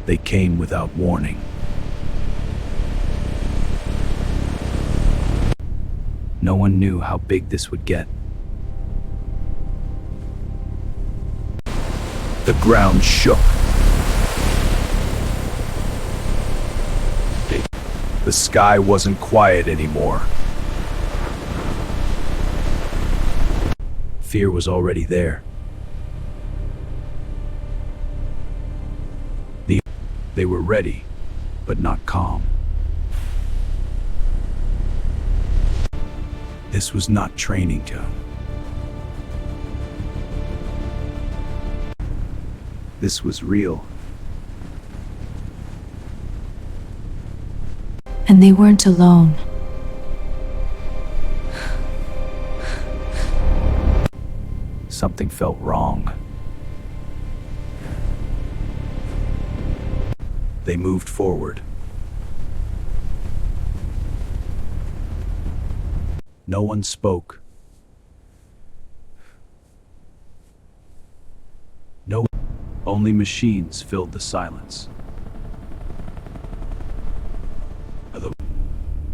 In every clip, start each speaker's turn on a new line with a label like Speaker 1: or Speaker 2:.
Speaker 1: They came without warning. No one knew how big this would get. The ground shook. The sky wasn't quiet anymore. Fear was already there. They were ready, but not calm. This was not training to. This was real.
Speaker 2: And they weren't alone.
Speaker 1: Something felt wrong. They moved forward. No one spoke. Only machines filled the silence.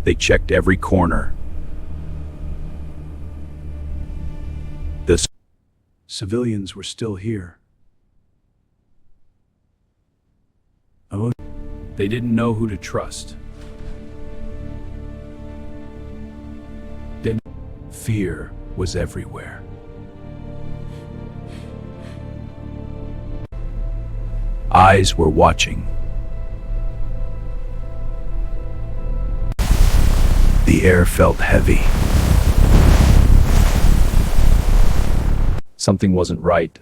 Speaker 1: They checked every corner. The civilians were still here. They didn't know who to trust. Fear was everywhere. Eyes were watching. The air felt heavy. Something wasn't right.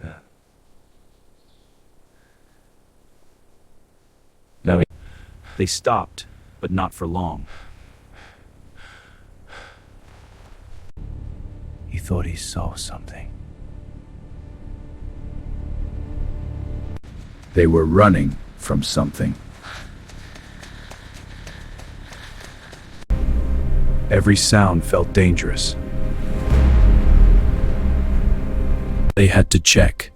Speaker 1: They stopped, but not for long. He thought he saw something. They were running from something. Every sound felt dangerous. They had to check.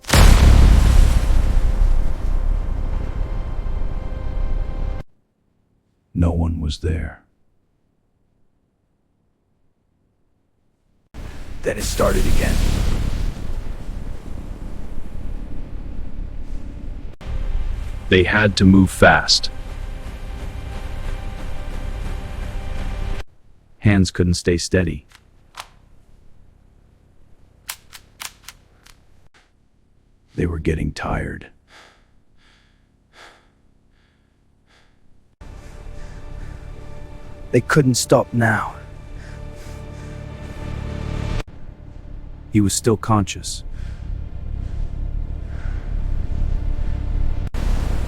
Speaker 1: No one was there. Then it started again. They had to move fast. Hands couldn't stay steady. They were getting tired. They couldn't stop now. He was still conscious.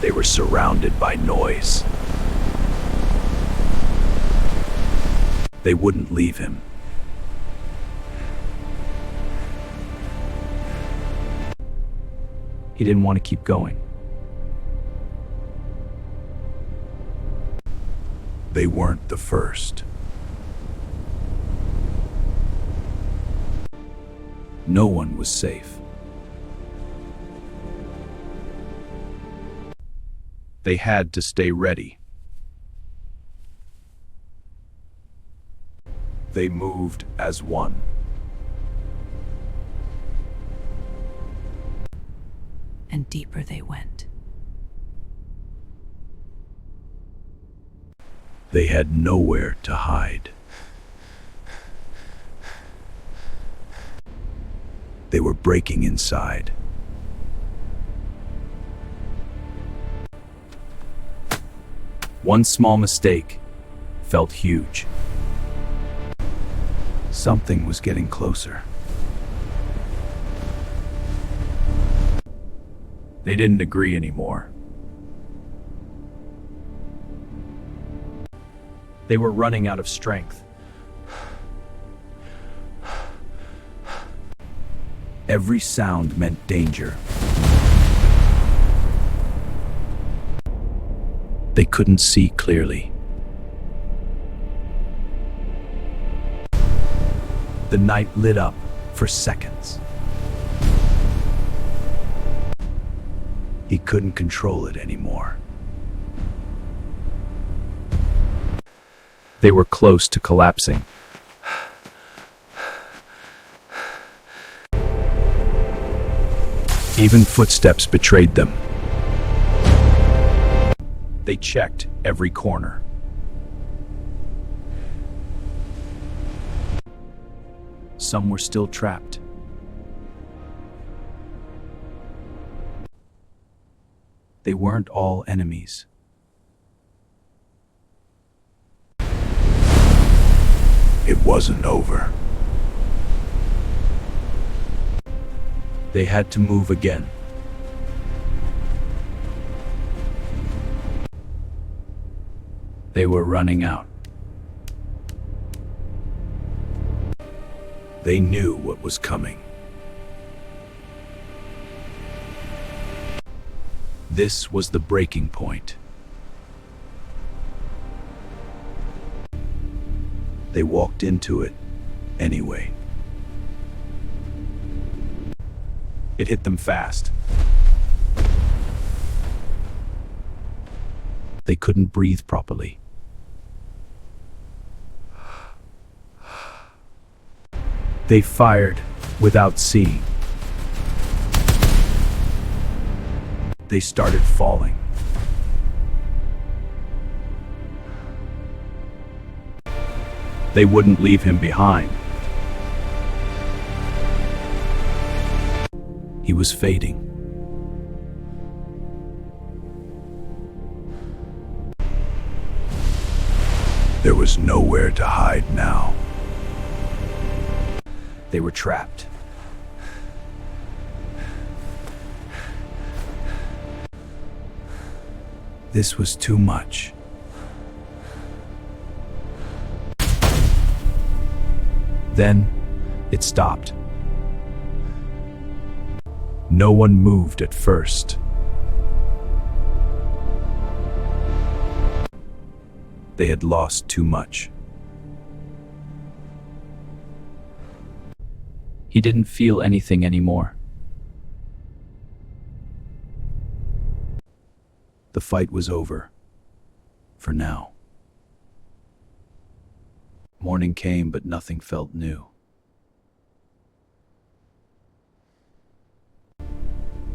Speaker 1: They were surrounded by noise. They wouldn't leave him. He didn't want to keep going. They weren't the first. No one was safe. They had to stay ready. They moved as one.
Speaker 2: And deeper they went.
Speaker 1: They had nowhere to hide. They were breaking inside. One small mistake felt huge. Something was getting closer. They didn't agree anymore. They were running out of strength. Every sound meant danger. They couldn't see clearly. The night lit up for seconds. He couldn't control it anymore. They were close to collapsing. Even footsteps betrayed them. They checked every corner. Some were still trapped. They weren't all enemies.
Speaker 3: It wasn't over.
Speaker 1: They had to move again. They were running out.
Speaker 3: They knew what was coming.
Speaker 1: This was the breaking point. They walked into it anyway. It hit them fast. They couldn't breathe properly. They fired without seeing. They started falling. They wouldn't leave him behind. He was fading.
Speaker 3: There was nowhere to hide now.
Speaker 1: They were trapped. This was too much. Then it stopped. No one moved at first. They had lost too much. He didn't feel anything anymore. The fight was over. For now. Morning came, but nothing felt new.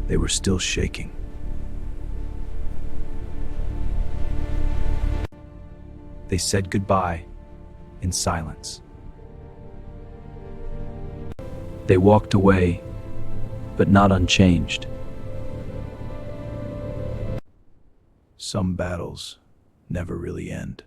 Speaker 1: They were still shaking. They said goodbye in silence. They walked away, but not unchanged. Some battles never really end.